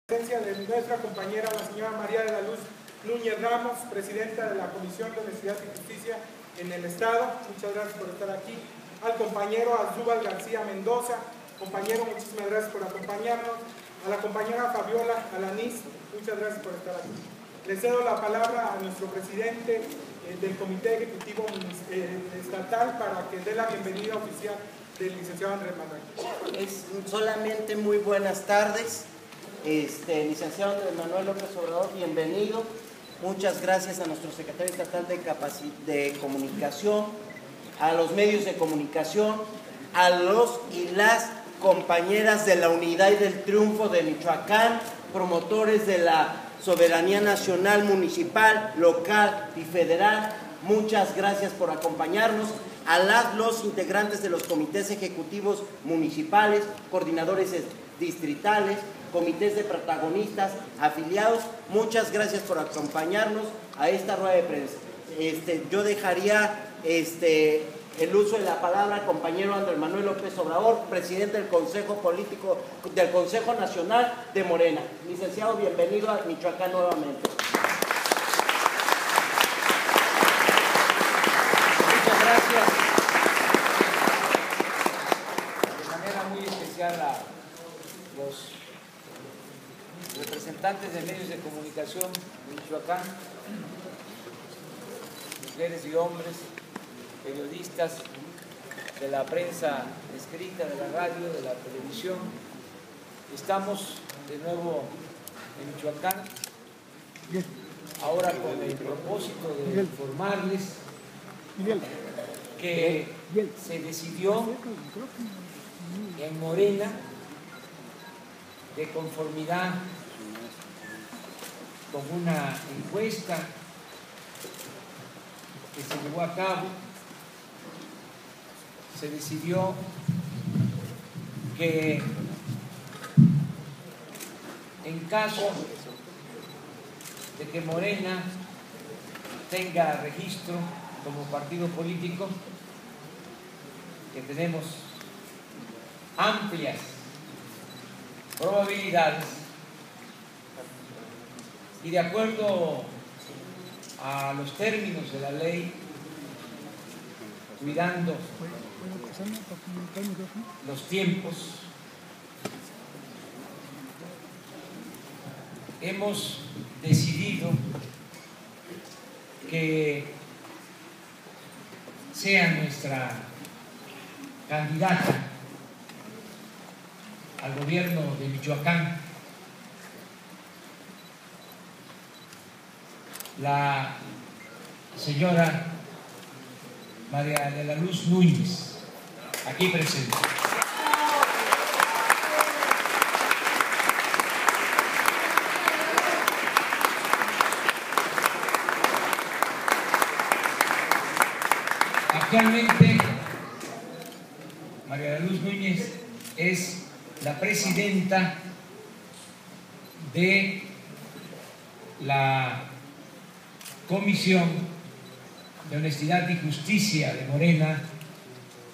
Presencia de nuestra compañera, la señora María de la Luz Núñez Ramos, presidenta de la Comisión de Honestidad y Justicia en el Estado. Muchas gracias por estar aquí. Al compañero Asdrúbal García Mendoza, compañero, muchísimas gracias por acompañarnos. A la compañera Fabiola Alanís, muchas gracias por estar aquí. Le cedo la palabra a nuestro presidente del Comité Ejecutivo Estatal para que dé la bienvenida oficial del licenciado Andrés Manuel. Solamente muy buenas tardes. Licenciado Andrés Manuel López Obrador, bienvenido. Muchas gracias a nuestro secretario estatal de Comunicación, a los medios de comunicación, a los y las compañeras de la Unidad y del Triunfo de Michoacán, promotores de la soberanía nacional, municipal, local y federal. Muchas gracias por acompañarnos. A los integrantes de los comités ejecutivos municipales, coordinadores distritales, comités de protagonistas, afiliados, muchas gracias por acompañarnos a esta rueda de prensa. Yo dejaría el uso de la palabra al compañero Andrés Manuel López Obrador, presidente del Consejo Político, del Consejo Nacional de Morena. Licenciado, bienvenido a Michoacán nuevamente. Muchas gracias. De manera muy especial a los representantes de medios de comunicación de Michoacán, mujeres y hombres, periodistas de la prensa escrita, de la radio, de la televisión. Estamos de nuevo en Michoacán, ahora con el propósito de informarles que se decidió en Morena, de conformidad con una encuesta que se llevó a cabo, se decidió que en caso de que Morena tenga registro como partido político, que tenemos amplias probabilidades y de acuerdo a los términos de la ley, cuidando los tiempos, hemos decidido que sea nuestra candidata al gobierno de Michoacán la señora María de la Luz Núñez, aquí presente. Actualmente, María de la Luz Núñez es la presidenta de la Comisión de Honestidad y Justicia de Morena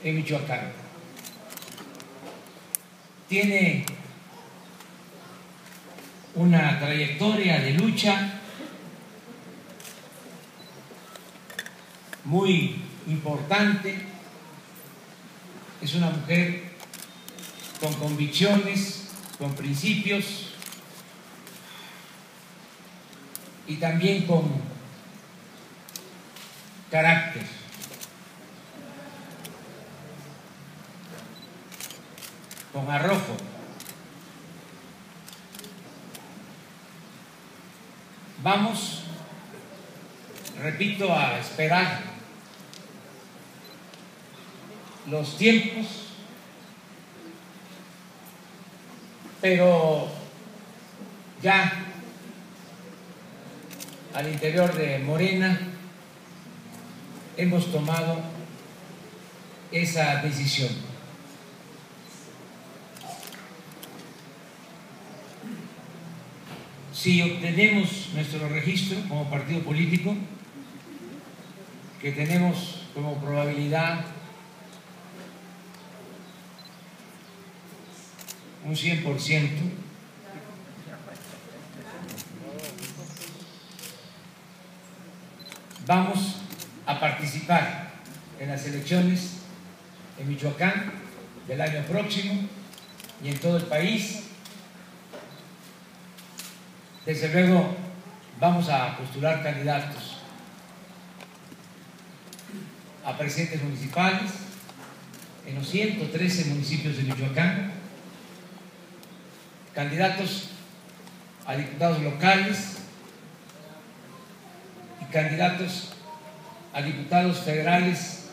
en Michoacán. Tiene una trayectoria de lucha muy importante. Es una mujer con convicciones, con principios y también con carácter. Con arrojo. Vamos, repito, a esperar los tiempos, pero ya al interior de Morena hemos tomado esa decisión. Si obtenemos nuestro registro como partido político, que tenemos como probabilidad un 100%, vamos a participar en las elecciones en Michoacán del año próximo y en todo el país. Desde luego vamos a postular candidatos a presidentes municipales en los 113 municipios de Michoacán, candidatos a diputados locales y candidatos a diputados federales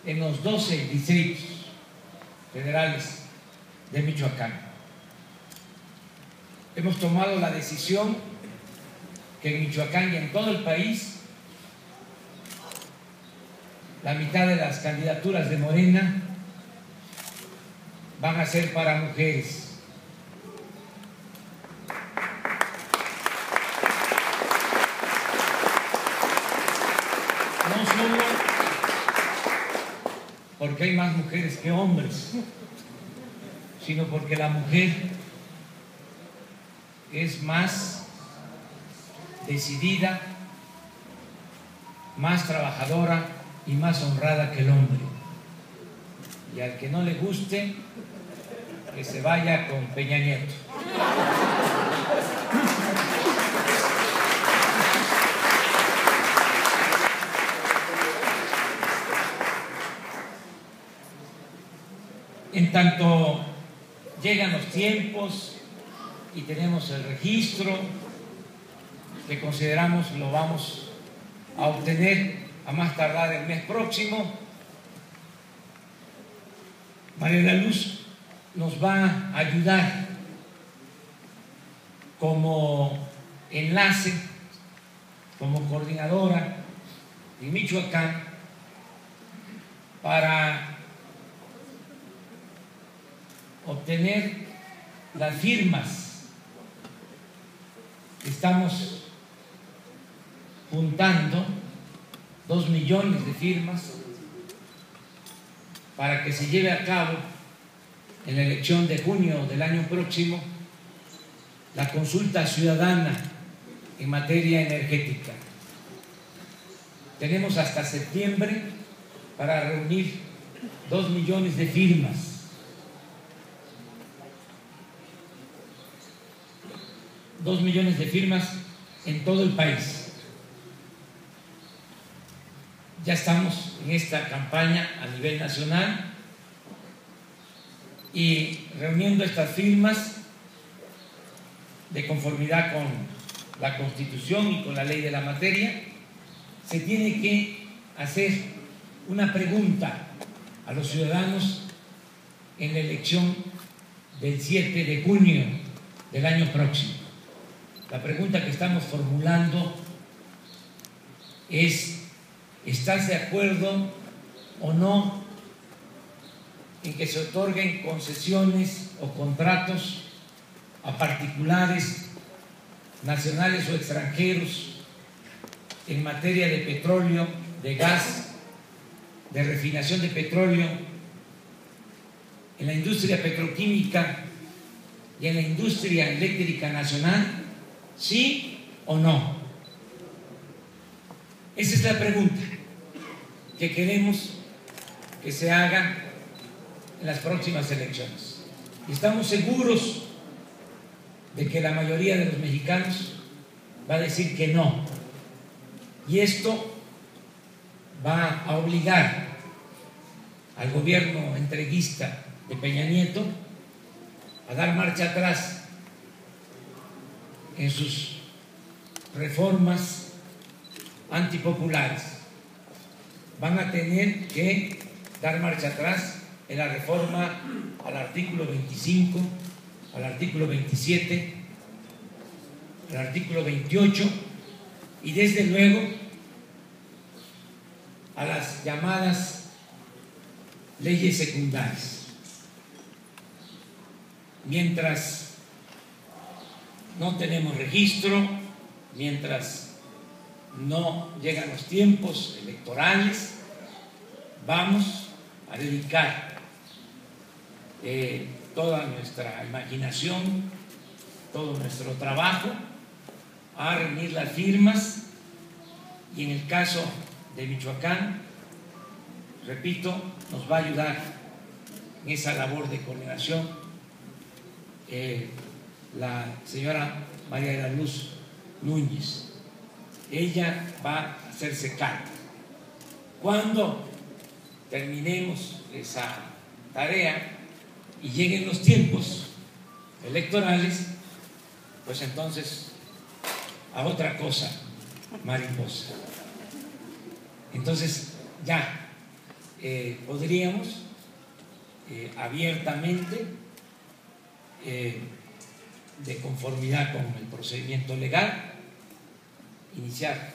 en los 12 distritos federales de Michoacán. Hemos tomado la decisión que en Michoacán y en todo el país la mitad de las candidaturas de Morena van a ser para mujeres. No solo porque hay más mujeres que hombres, sino porque la mujer es más decidida, más trabajadora y más honrada que el hombre. Y al que no le guste, que se vaya con Peña Nieto. En tanto llegan los tiempos y tenemos el registro que consideramos lo vamos a obtener a más tardar el mes próximo, María de la Luz nos va a ayudar como enlace, como coordinadora en Michoacán para obtener las firmas que estamos juntando, 2 millones de firmas, para que se lleve a cabo en la elección de junio del año próximo la consulta ciudadana en materia energética. Tenemos hasta septiembre para reunir 2 millones de firmas. $2 millones de firmas en todo el país. Ya estamos en esta campaña a nivel nacional y reuniendo estas firmas de conformidad con la Constitución y con la ley de la materia, se tiene que hacer una pregunta a los ciudadanos en la elección del 7 de junio del año próximo. La pregunta que estamos formulando es: ¿estás de acuerdo o no en que se otorguen concesiones o contratos a particulares, nacionales o extranjeros, en materia de petróleo, de gas, de refinación de petróleo, en la industria petroquímica y en la industria eléctrica nacional? ¿Sí o no? Esa es la pregunta que queremos que se haga en las próximas elecciones. Y estamos seguros de que la mayoría de los mexicanos va a decir que no. Y esto va a obligar al gobierno entreguista de Peña Nieto a dar marcha atrás en sus reformas antipopulares. Van a tener que dar marcha atrás en la reforma al artículo 25, al artículo 27, al artículo 28 y desde luego a las llamadas leyes secundarias. Mientras no tenemos registro, mientras no llegan los tiempos electorales, vamos a dedicar toda nuestra imaginación, todo nuestro trabajo a reunir las firmas Y en el caso de Michoacán, repito, nos va a ayudar en esa labor de coordinación la señora María de la Luz Núñez. Ella va a hacerse cargo. Cuando terminemos esa tarea y lleguen los tiempos electorales, pues entonces a otra cosa mariposa. Entonces ya podríamos abiertamente, de conformidad con el procedimiento legal, iniciar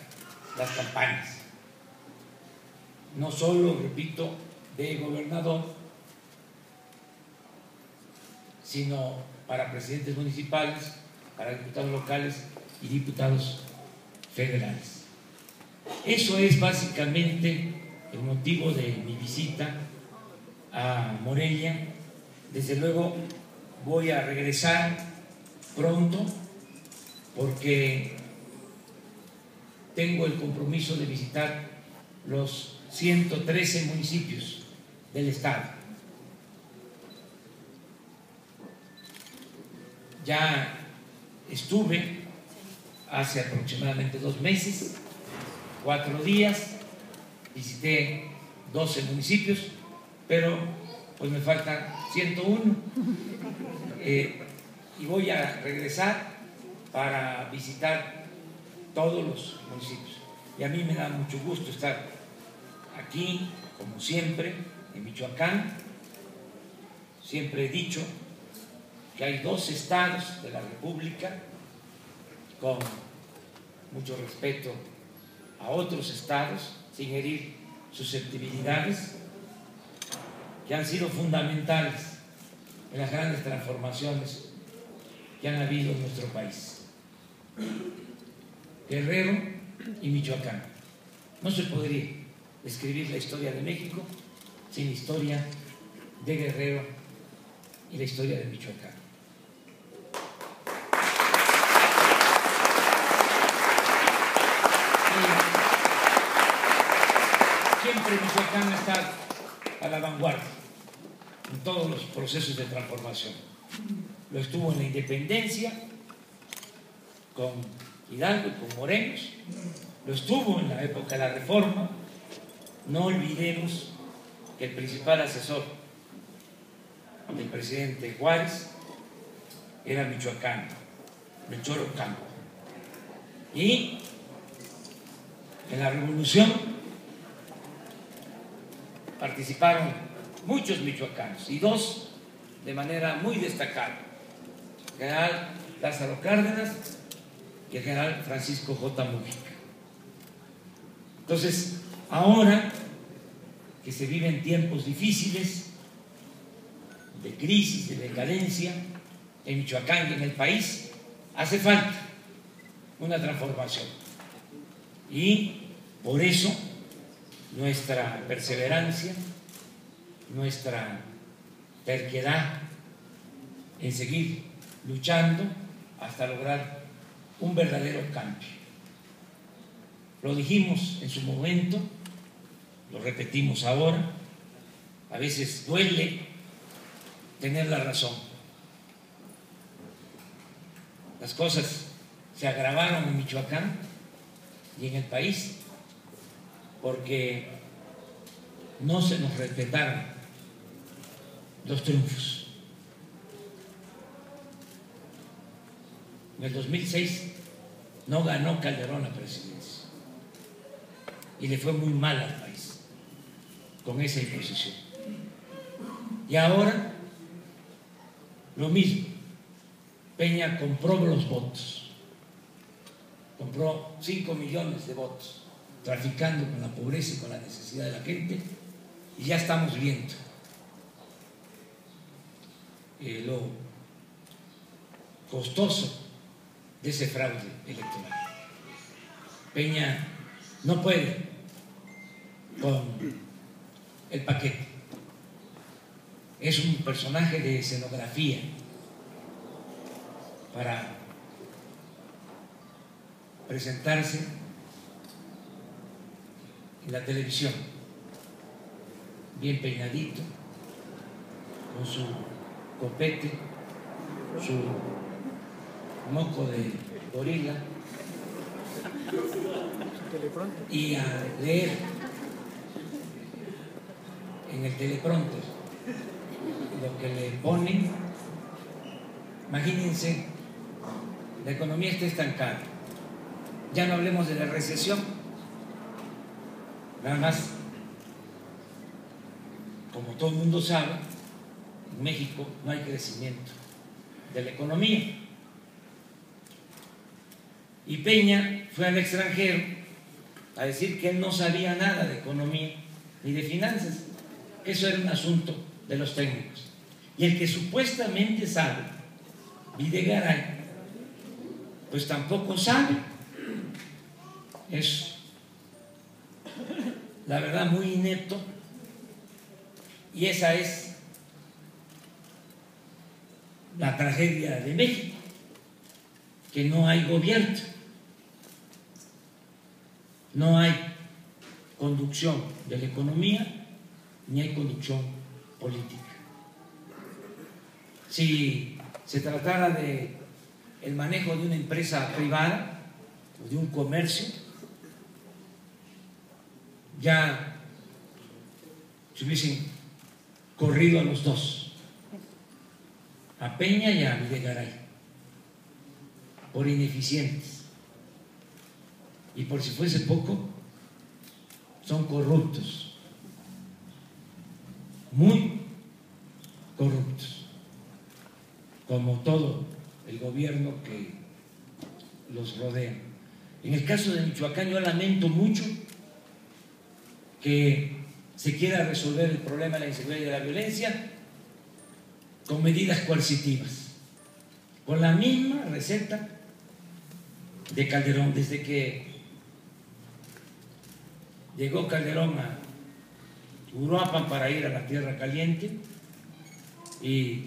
las campañas. No solo, repito, de gobernador, sino para presidentes municipales, para diputados locales y diputados federales. Eso es básicamente el motivo de mi visita a Morelia. Desde luego voy a regresar pronto porque tengo el compromiso de visitar los 113 municipios del estado. Ya estuve hace aproximadamente 2 meses, 4 días, visité 12 municipios, pero pues me faltan 101 y voy a regresar para visitar todos los municipios. Y a mí me da mucho gusto estar aquí, como siempre, en Michoacán. Siempre he dicho que hay 2 estados de la República, con mucho respeto a otros estados, sin herir susceptibilidades, que han sido fundamentales en las grandes transformaciones que han habido en nuestro país. Guerrero y Michoacán. No se podría escribir la historia de México sin la historia de Guerrero y la historia de Michoacán. Siempre Michoacán ha estado a la vanguardia en todos los procesos de transformación. Lo estuvo en la independencia con Hidalgo y con Morelos, lo estuvo en la época de la Reforma. No olvidemos que el principal asesor del presidente Juárez era michoacano, Melchor Ocampo. Y en la Revolución participaron muchos michoacanos y 2 de manera muy destacada: el general Lázaro Cárdenas y el general Francisco J. Mujica. Entonces, ahora que se viven tiempos difíciles, de crisis, de decadencia, en Michoacán y en el país, hace falta una transformación. Y por eso nuestra perseverancia, nuestra terquedad en seguir luchando hasta lograr un verdadero cambio. Lo dijimos en su momento, lo repetimos ahora. A veces duele tener la razón. Las cosas se agravaron en Michoacán y en el país porque no se nos respetaron los triunfos. En el 2006 no ganó Calderón la presidencia y le fue muy mal al país con esa imposición. Y ahora lo mismo. Peña compró los votos, compró 5 millones de votos, traficando con la pobreza y con la necesidad de la gente, y ya estamos viendo lo costoso de ese fraude electoral. Peña no puede con el paquete. Es un personaje de escenografía para presentarse en la televisión, bien peinadito, con su copete, su moco de gorila, y a leer en el teleprompter lo que le ponen. Imagínense, la economía está estancada. Ya no hablemos de la recesión, nada más, como todo el mundo sabe, en México no hay crecimiento de la economía. Y Peña fue al extranjero a decir que él no sabía nada de economía ni de finanzas. Eso era un asunto de los técnicos. Y el que supuestamente sabe, Videgaray, pues tampoco sabe. Es, la verdad, muy inepto. Y esa es la tragedia de México, que no hay gobierno, no hay conducción de la economía, ni hay conducción política. Si se tratara de el manejo de una empresa privada o de un comercio, ya se hubiesen corrido a los dos, a Peña y a Videgaray, por ineficientes. Y por si fuese poco, son corruptos, muy corruptos, como todo el gobierno que los rodea. En el caso de Michoacán, yo lamento mucho que se quiera resolver el problema de la inseguridad y de la violencia con medidas coercitivas, con la misma receta de Calderón. Desde que llegó Calderón a Uruapan para ir a la Tierra Caliente y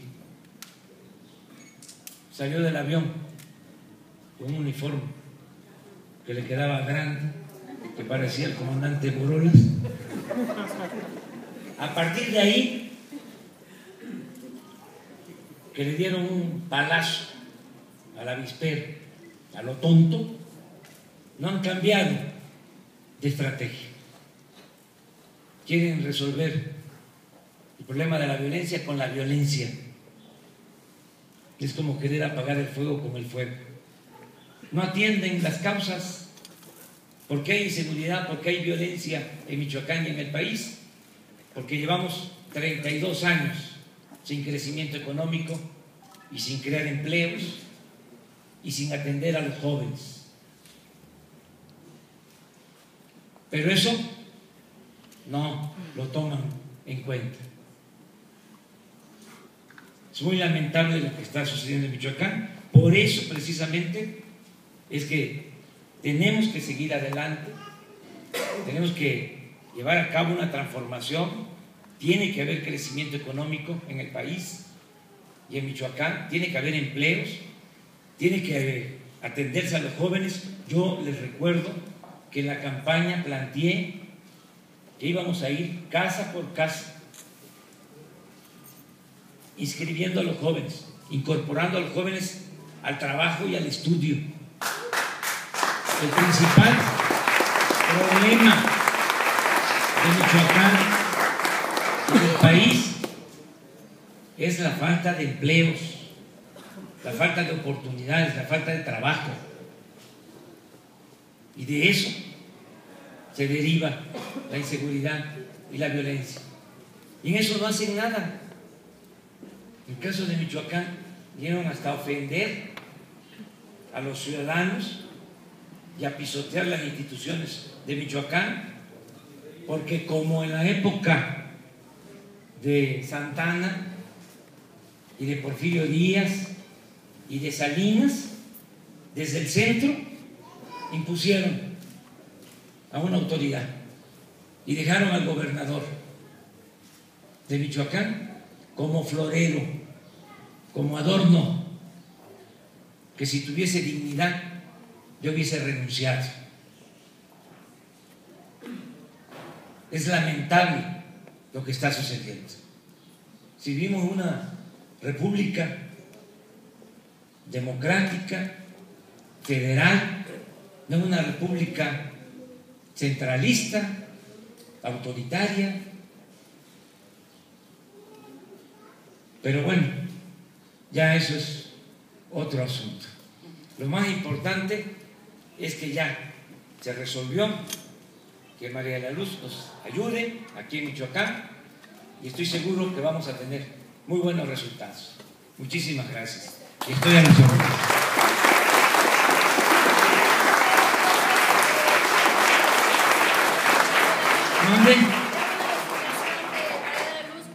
salió del avión con un uniforme que le quedaba grande, que parecía el comandante Borolas. A partir de ahí, que le dieron un palazo al avispero, a lo tonto, no han cambiado de estrategia. Quieren resolver el problema de la violencia con la violencia. Es como querer apagar el fuego con el fuego. No atienden las causas. ¿Por qué hay inseguridad? ¿Por qué hay violencia en Michoacán y en el país? Porque llevamos 32 años sin crecimiento económico y sin crear empleos y sin atender a los jóvenes. Pero eso no lo toman en cuenta. Es muy lamentable lo que está sucediendo en Michoacán. Por eso, precisamente, es que tenemos que seguir adelante, tenemos que llevar a cabo una transformación. Tiene que haber crecimiento económico en el país y en Michoacán, tiene que haber empleos, tiene que atenderse a los jóvenes. Yo les recuerdo que en la campaña planteé que íbamos a ir casa por casa, inscribiendo a los jóvenes, incorporando a los jóvenes al trabajo y al estudio. El principal problema de Michoacán y del país es la falta de empleos, la falta de oportunidades, la falta de trabajo. Y de eso se deriva la inseguridad y la violencia. Y en eso no hacen nada. En el caso de Michoacán, vinieron hasta ofender a los ciudadanos y a pisotear las instituciones de Michoacán, porque como en la época de Santana y de Porfirio Díaz y de Salinas, desde el centro impusieron a una autoridad y dejaron al gobernador de Michoacán como florero, como adorno, que si tuviese dignidad yo hubiese renunciado. Es lamentable lo que está sucediendo. Si vivimos una república democrática, federal, no es una república centralista, autoritaria. Pero bueno, ya eso es otro asunto. Lo más importante es que ya se resolvió, que María de la Luz nos ayude aquí en Michoacán, y estoy seguro que vamos a tener muy buenos resultados. Muchísimas gracias. Y estoy a los órdenes. ¿Dónde?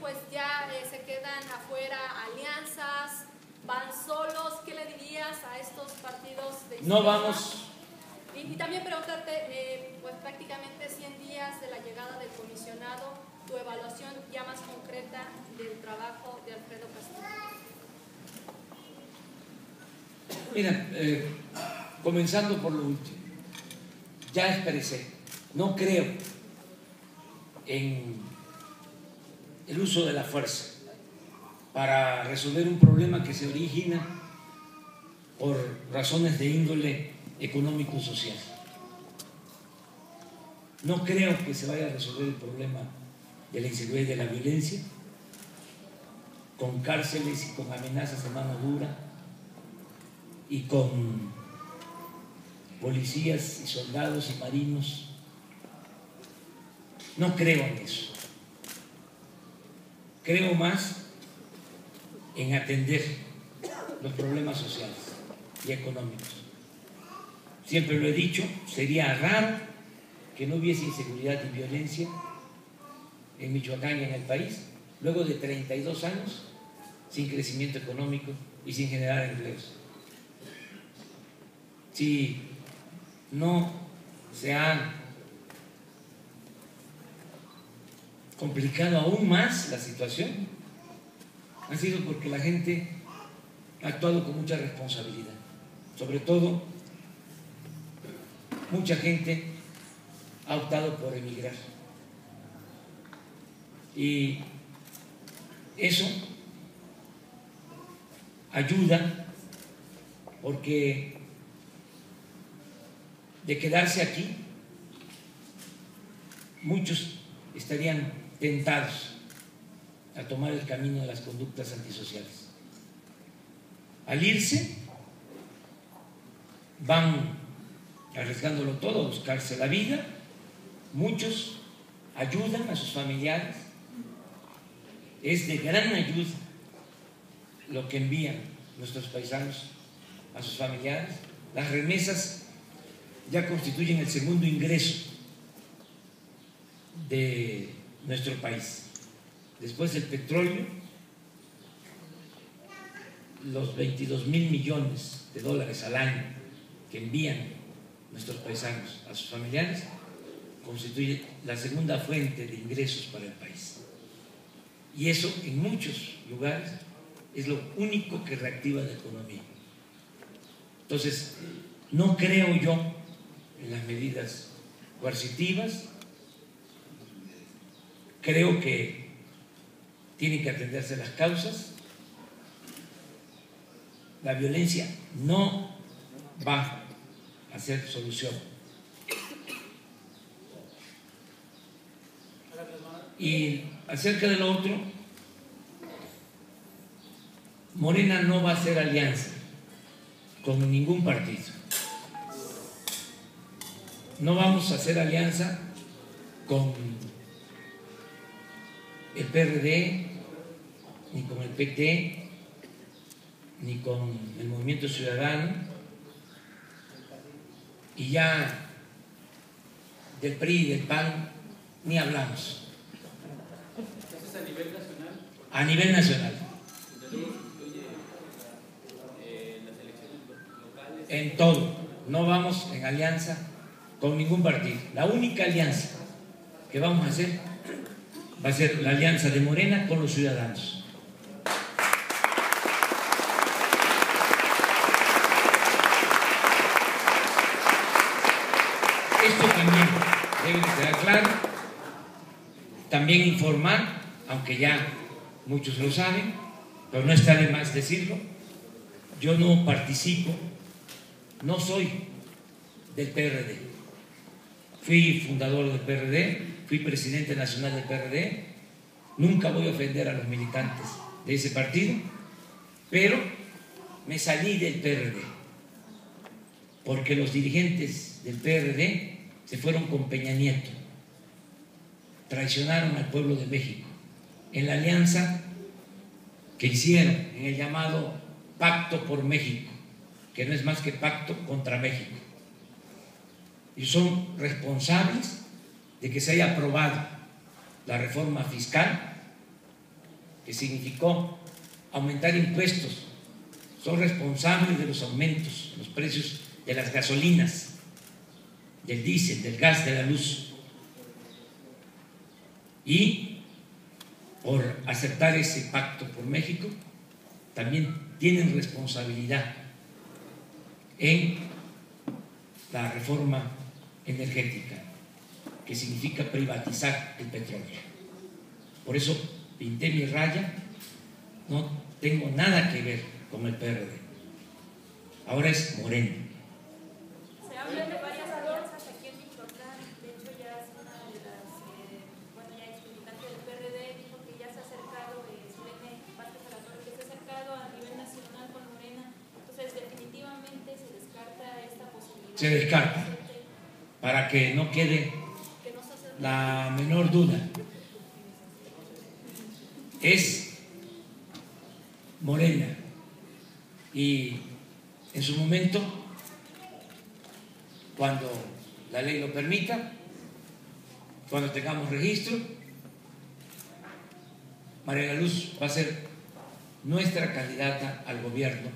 Pues ya se quedan afuera alianzas, van solos. ¿Qué le dirías a estos partidos de izquierda? No vamos. Y también preguntarte, pues prácticamente 100 días de la llegada del comisionado, tu evaluación ya más concreta del trabajo de Alfredo Castillo. Mira, comenzando por lo último, ya expresé, no creo en el uso de la fuerza para resolver un problema que se origina por razones de índole económico-social. No creo que se vaya a resolver el problema de la inseguridad y de la violencia con cárceles y con amenazas de mano dura y con policías y soldados y marinos. No creo en eso. Creo más en atender los problemas sociales y económicos. Siempre lo he dicho, sería raro que no hubiese inseguridad y violencia en Michoacán y en el país, luego de 32 años sin crecimiento económico y sin generar empleos. Si no se ha complicado aún más la situación, ha sido porque la gente ha actuado con mucha responsabilidad. Sobre todo, mucha gente ha optado por emigrar. Y eso ayuda, porque de quedarse aquí, muchos estarían tentados a tomar el camino de las conductas antisociales. Al irse, van arriesgándolo todo a buscarse la vida. Muchos ayudan a sus familiares. Es de gran ayuda lo que envían nuestros paisanos a sus familiares. Las remesas ya constituyen el segundo ingreso de nuestro país. Después del petróleo, los 22,000 millones de dólares al año que envían nuestros paisanos a sus familiares constituye la segunda fuente de ingresos para el país. Y eso en muchos lugares es lo único que reactiva la economía. Entonces, no creo yo en las medidas coercitivas. Creo que tienen que atenderse las causas. La violencia no va a ser solución. Y acerca de lo otro, Morena no va a hacer alianza con ningún partido. No vamos a hacer alianza con el PRD, ni con el PT, ni con el Movimiento Ciudadano, y ya del PRI y del PAN ni hablamos. ¿Eso es a nivel nacional? A nivel nacional. ¿Las elecciones locales? En todo. No vamos en alianza con ningún partido. La única alianza que vamos a hacer va a ser la alianza de Morena con los ciudadanos. Esto también debe quedar claro. también informar, aunque ya muchos lo saben, pero no está de más decirlo, yo no participo, no soy del PRD. Fui fundador del PRD, fui presidente nacional del PRD, nunca voy a ofender a los militantes de ese partido, pero me salí del PRD, porque los dirigentes del PRD se fueron con Peña Nieto, traicionaron al pueblo de México en la alianza que hicieron en el llamado Pacto por México, que no es más que pacto contra México, y son responsables de que se haya aprobado la reforma fiscal, que significó aumentar impuestos, son responsables de los aumentos en los precios de las gasolinas, del diésel, del gas, de la luz, y por aceptar ese pacto por México también tienen responsabilidad en la reforma energética, que significa privatizar el petróleo. Por eso pinté mi raya, no tengo nada que ver con el PRD, ahora es Morena. Se habla de varias alianzas aquí en Michoacán. De hecho, ya es una de las, ya es militante del PRD, dijo que ya se ha acercado, Selene Vázquez Alatorre, que se ha acercado a nivel nacional con Morena. Entonces, definitivamente se descarta esta posibilidad. Se descarta, para que no quede la menor duda. Es Morena, y en su momento, cuando la ley lo permita, cuando tengamos registro, María de la Luz va a ser nuestra candidata al gobierno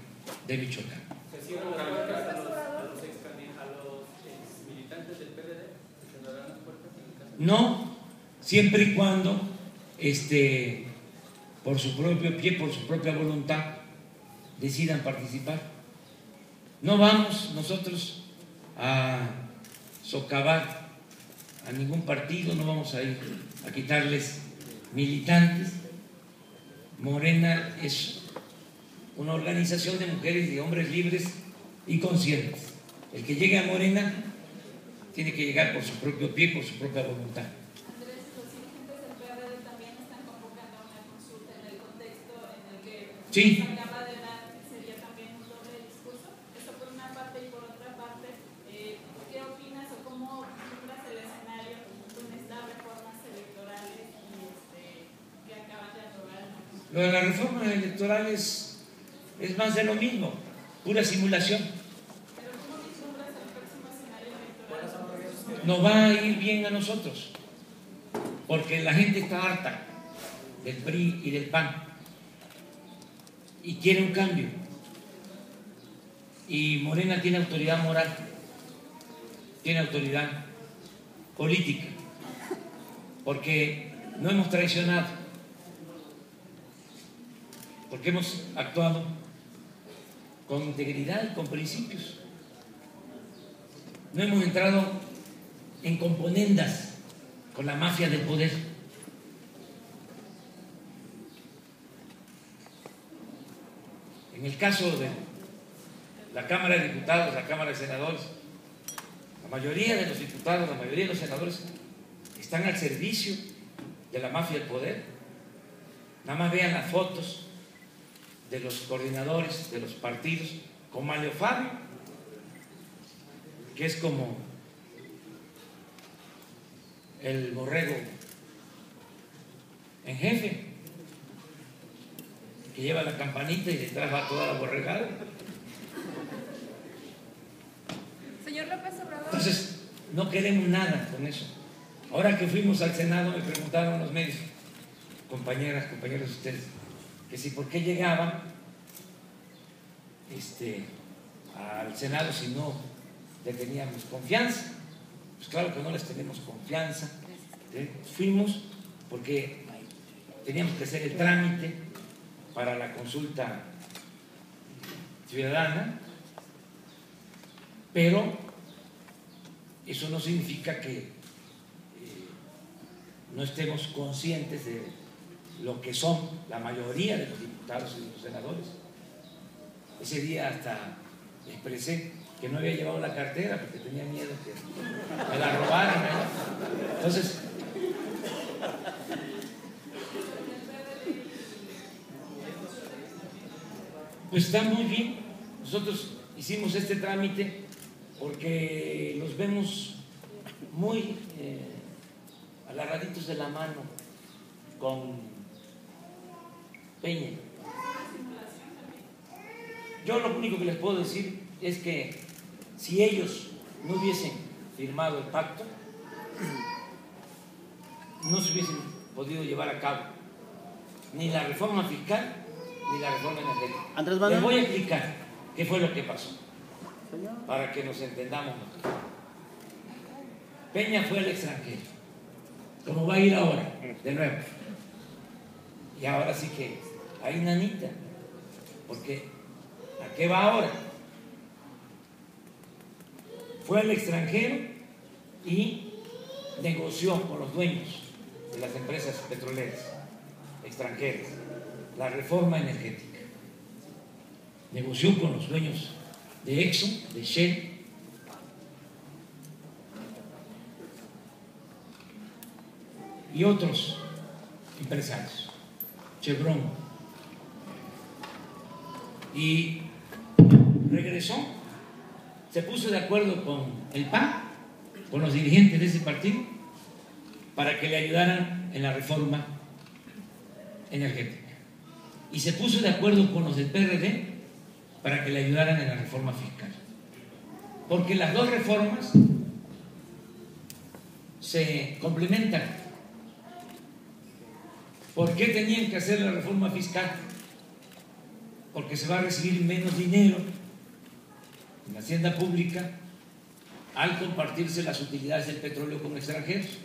de Michoacán. ¿Se cierran las puertas a los exmilitantes del PRD? ¿Se cerrarán las puertas en el caso? No, siempre y cuando por su propio pie, por su propia voluntad, decidan participar. No vamos nosotros a socavar a ningún partido, no vamos a ir a quitarles militantes. Morena es una organización de mujeres y de hombres libres y conscientes. El que llegue a Morena tiene que llegar por su propio pie, por su propia voluntad. Andrés, los dirigentes del PRD también están convocando a una consulta en el contexto en el que Sí. se acaba de dar, sería también un doble discurso. Eso por una parte, y por otra parte, ¿qué opinas o cómo vislumbras el escenario con estas reformas electorales que acaban de aprobar en la Constitución? Lo de las reformas electorales es más de lo mismo, pura simulación. Pero ¿cómo vislumbras el próximo escenario electoral? Nos va a ir bien a nosotros, porque la gente está harta del PRI y del PAN y quiere un cambio, y Morena tiene autoridad moral, tiene autoridad política, porque no hemos traicionado, porque hemos actuado con integridad y con principios, no hemos entrado en componendas con la mafia del poder. En el caso de la Cámara de Diputados, la Cámara de Senadores, la mayoría de los diputados, la mayoría de los senadores están al servicio de la mafia del poder. Nada más vean las fotos de los coordinadores de los partidos con Mario Fabio, que es como el borrego en jefe, que lleva la campanita y detrás va toda la borregada. Señor López Obrador. Entonces, no queremos nada con eso. Ahora que fuimos al Senado, me preguntaron los medios, compañeras, compañeros de ustedes, que si por qué llegaban al Senado si no le teníamos confianza. Pues claro que no les tenemos confianza. Fuimos porque teníamos que hacer el trámite para la consulta ciudadana, pero eso no significa que no estemos conscientes de lo que son la mayoría de los diputados y los senadores. Ese día hasta expresé que no había llevado la cartera porque tenía miedo que me la robaran, ¿no? Entonces, pues está muy bien. Nosotros hicimos este trámite porque los vemos muy agarraditos de la mano con Peña. Yo lo único que les puedo decir es que si ellos no hubiesen firmado el pacto, no se hubiesen podido llevar a cabo ni la reforma fiscal ni la reforma energética. Andrés Manuel. Les voy a explicar qué fue lo que pasó para que nos entendamos mejor. Peña fue al extranjero, como va a ir ahora, de nuevo. Y ahora sí que hay nanita, porque ¿a qué va ahora? Fue al extranjero y negoció con los dueños de las empresas petroleras extranjeras la reforma energética. Negoció con los dueños de Exxon, de Shell, y otros empresarios, Chevron, y regresó, se puso de acuerdo con el PAN, con los dirigentes de ese partido, para que le ayudaran en la reforma energética, y se puso de acuerdo con los del PRD para que le ayudaran en la reforma fiscal, porque las dos reformas se complementan. ¿Por qué tenían que hacer la reforma fiscal? Porque se va a recibir menos dinero en la hacienda pública al compartirse las utilidades del petróleo con extranjeros,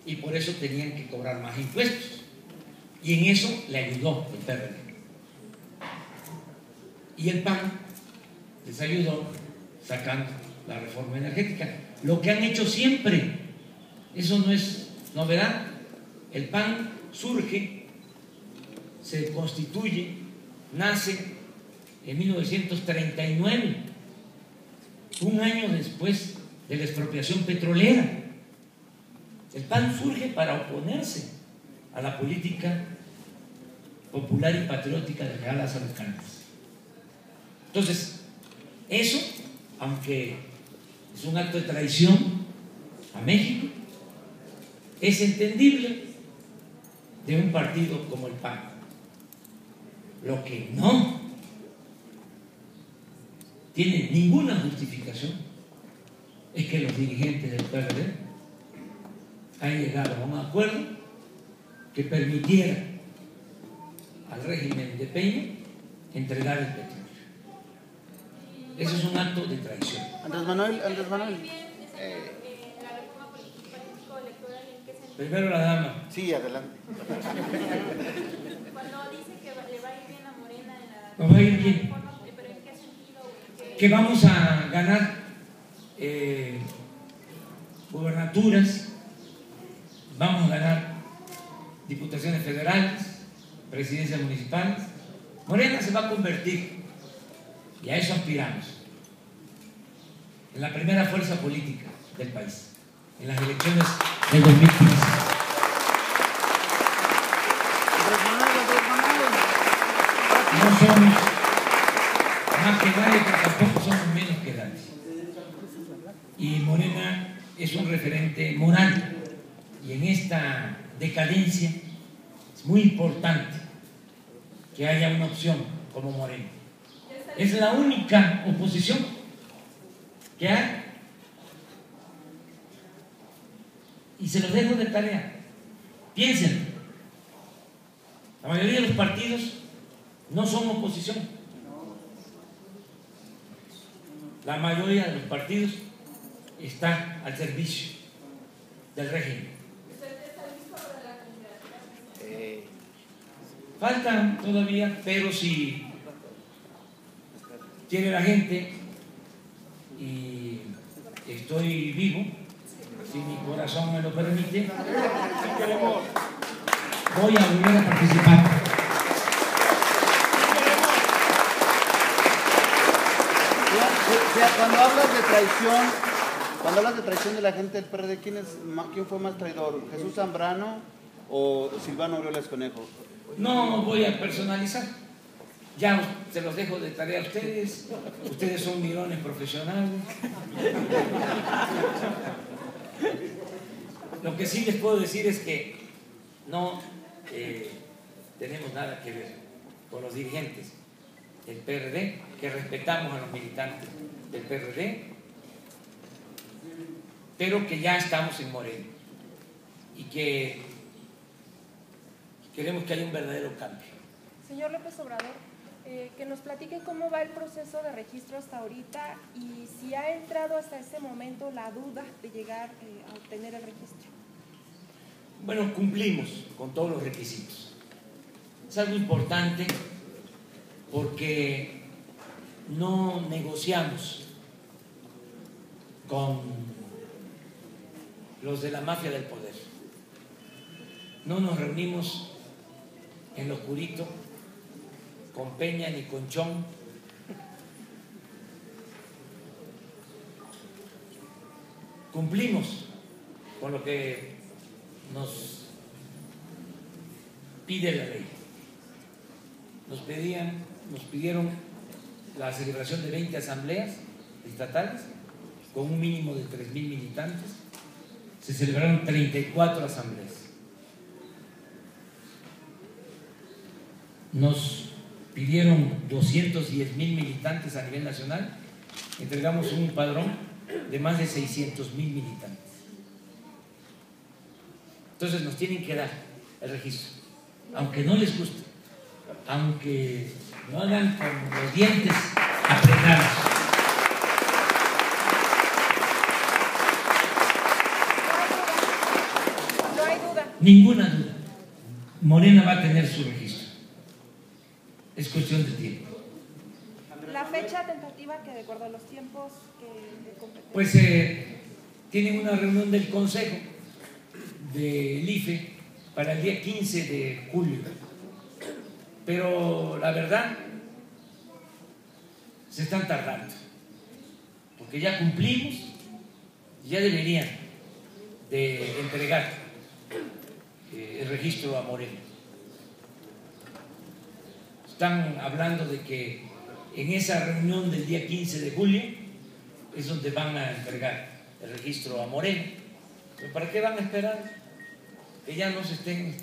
y por eso tenían que cobrar más impuestos, y en eso le ayudó el PRD. Y el PAN les ayudó sacando la reforma energética, lo que han hecho siempre. Eso no es novedad. El PAN surge, se constituye, nace en 1939, un año después de la expropiación petrolera. El PAN surge para oponerse a la política popular y patriótica de Real Lázaro Cárdenas. Entonces, eso, aunque es un acto de traición a México, es entendible de un partido como el PAN. Lo que no tiene ninguna justificación es que los dirigentes del PRD han llegado a un acuerdo que permitiera al régimen de Peña entregar el petróleo. Eso es un acto de traición. Andrés Manuel. La reforma político-electoral, ¿en qué sentido? Primero la dama. Sí, adelante. Cuando dice que le va a ir bien a Morena en la Nos va a ir bien. reforma, ¿pero en qué sentido? Que vamos a ganar gubernaturas, vamos a ganar diputaciones federales, presidencias municipales. Morena se va a convertir, y a eso aspiramos, en la primera fuerza política del país en las elecciones del 2015. No somos más que nadie, pero tampoco somos menos que nadie. Y Morena es un referente moral, y en esta decadencia es muy importante que haya una opción como Morena. Es la única oposición que hay, y se los dejo de tarea. Piensen, la mayoría de los partidos no son oposición. La mayoría de los partidos está al servicio del régimen. Faltan todavía, pero si quiere la gente y estoy vivo, si mi corazón me lo permite, voy a volver a participar. Cuando hablas de traición de la gente del PRD, ¿quién fue más traidor? ¿Jesús Zambrano o Silvano Aureoles Conejo? No voy a personalizar. Ya se los dejo de tarea a ustedes. Ustedes son mirones profesionales. Lo que sí les puedo decir es que no tenemos nada que ver con los dirigentes del PRD, que respetamos a los militantes del PRD, pero que ya estamos en Morena y que queremos que haya un verdadero cambio. Señor López Obrador, que nos platique cómo va el proceso de registro hasta ahorita y si ha entrado hasta este momento la duda de llegar a obtener el registro. Bueno, cumplimos con todos los requisitos. Es algo importante porque no negociamos con los de la mafia del poder. No nos reunimos en lo oscurito con Peña ni con Chong. Cumplimos con lo que nos pide la ley. Nos pidieron la celebración de 20 asambleas estatales con un mínimo de 3,000 militantes. Se celebraron 34 asambleas. Nos pidieron 210,000 militantes a nivel nacional. Entregamos un padrón de más de 600,000 militantes. Entonces nos tienen que dar el registro, aunque no les guste, aunque lo hagan con los dientes apretados. No hay duda. Ninguna duda. Morena va a tener su registro. Es cuestión de tiempo. La fecha tentativa que de acuerdo a los tiempos que de competencia. Pues tienen una reunión del Consejo del IFE para el día 15 de julio. Pero la verdad, se están tardando, porque ya cumplimos, ya deberían de entregar el registro a Morena. Están hablando de que en esa reunión del día 15 de julio es donde van a entregar el registro a Morena. ¿Pero para qué van a esperar? Que ya no se estén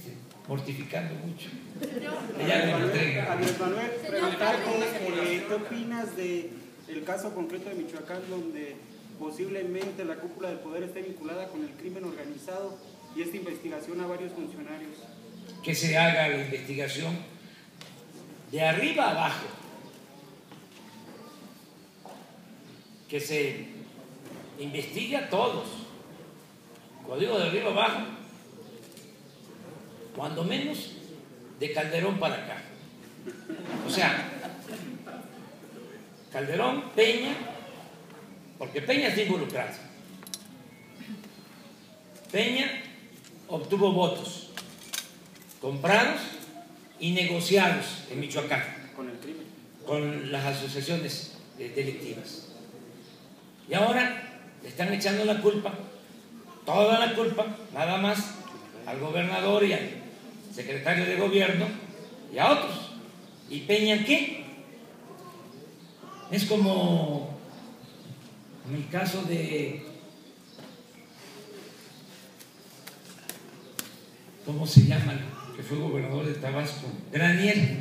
mortificando mucho. Que ya lo entreguen. Andrés Manuel, preguntarte qué opinas del caso concreto de Michoacán, donde posiblemente la cúpula del poder esté vinculada con el crimen organizado y esta investigación a varios funcionarios. Que se haga la investigación de arriba a abajo, que se investigue a todos. Cuando digo de arriba a abajo, cuando menos de Calderón para acá. O sea, Calderón, Peña, porque Peña está involucrado. Peña obtuvo votos comprados y negociados en Michoacán Con el crimen. con las asociaciones delictivas. Y ahora le están echando la culpa, toda la culpa, nada más al gobernador y al secretario de gobierno y a otros. ¿Y Peña qué? Es como en el caso de, ¿cómo se llama? Que fue gobernador de Tabasco, Granier.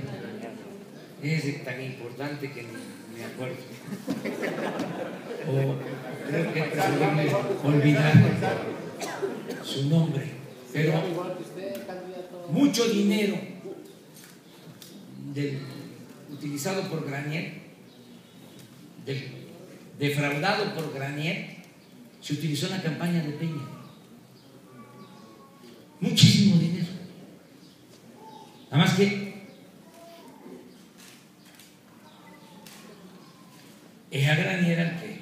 Es tan importante que ni me acuerdo. O creo que preferirme olvidar su nombre. Pero mucho dinero utilizado por Granier, defraudado por Granier, se utilizó en la campaña de Peña. Muchísimo dinero. Nada más que es a Granier al que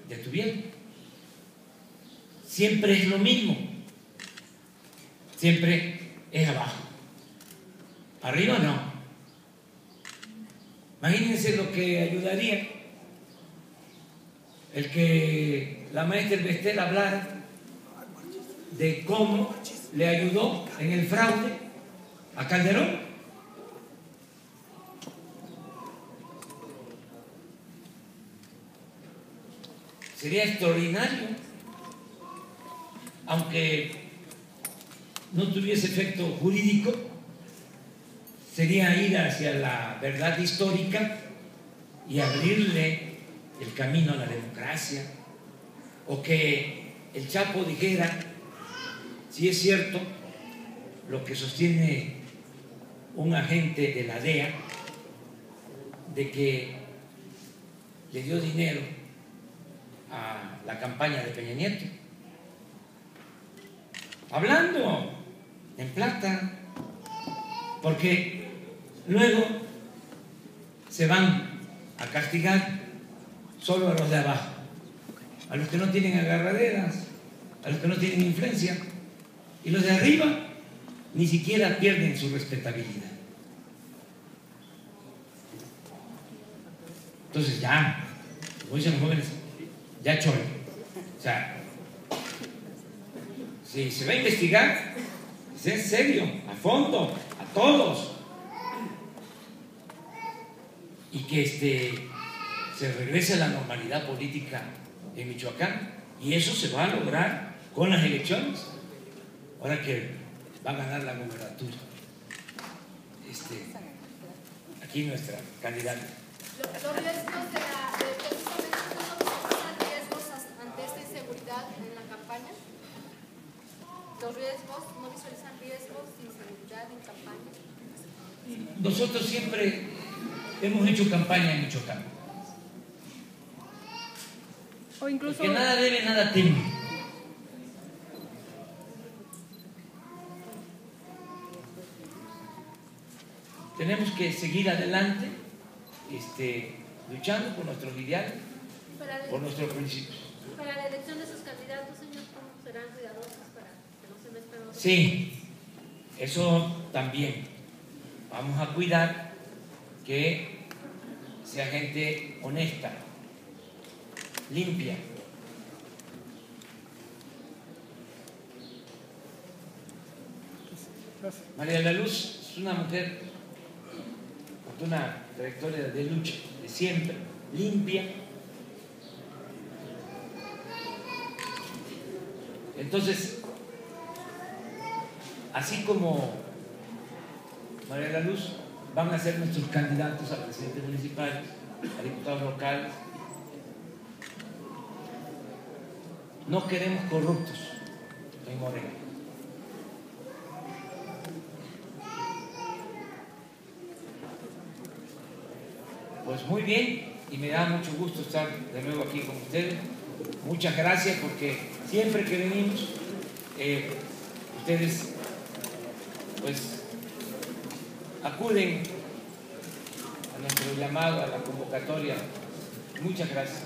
detuvieron. siempre es lo mismo, siempre es abajo, arriba no. Imagínense lo que ayudaría el que la maestra Elvester hablara de cómo le ayudó en el fraude a Calderón. Sería extraordinario, aunque no tuviese efecto jurídico, sería ir hacia la verdad histórica y abrirle el camino a la democracia, o que el Chapo dijera si es cierto lo que sostiene un agente de la DEA, de que le dio dinero a la campaña de Peña Nieto, hablando en plata, porque luego se van a castigar solo a los de abajo, a los que no tienen agarraderas, a los que no tienen influencia, y los de arriba ni siquiera pierden su respetabilidad. Entonces ya, como dicen los jóvenes, ya chole. O sea, si se va a investigar, es en serio, a fondo, a todos. Y que se regrese a la normalidad política en Michoacán. Y eso se va a lograr con las elecciones. Ahora que va a ganar la gobernatura. Aquí nuestra candidata. Los riesgos precisamente no riesgos ante esta inseguridad en la campaña. Los riesgos, no visualizan riesgos de inseguridad en campaña. Nosotros siempre hemos hecho campaña en Michoacán. O incluso... Porque nada debe, nada teme. Tenemos que seguir adelante, luchando por nuestros ideales, por nuestros principios. Para la elección de sus candidatos, señor, ¿cómo serán cuidadosos para que no se mezclen otros? Sí, eso también. Vamos a cuidar que sea gente honesta, limpia. María de la Luz es una mujer con una trayectoria de lucha, de siempre, limpia. Entonces, así como María de la Luz, van a ser nuestros candidatos a presidentes municipales, a diputados locales. No queremos corruptos en Morena. Pues muy bien, y me da mucho gusto estar de nuevo aquí con ustedes. Muchas gracias, porque siempre que venimos, ustedes pues acuden a nuestro llamado, a la convocatoria. Muchas gracias.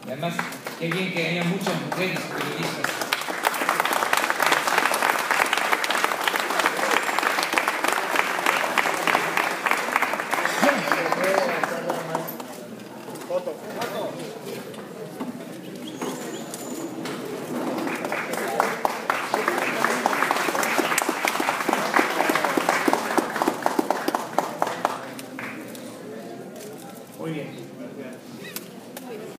Y además, qué bien que haya muchas mujeres periodistas. Muy bien.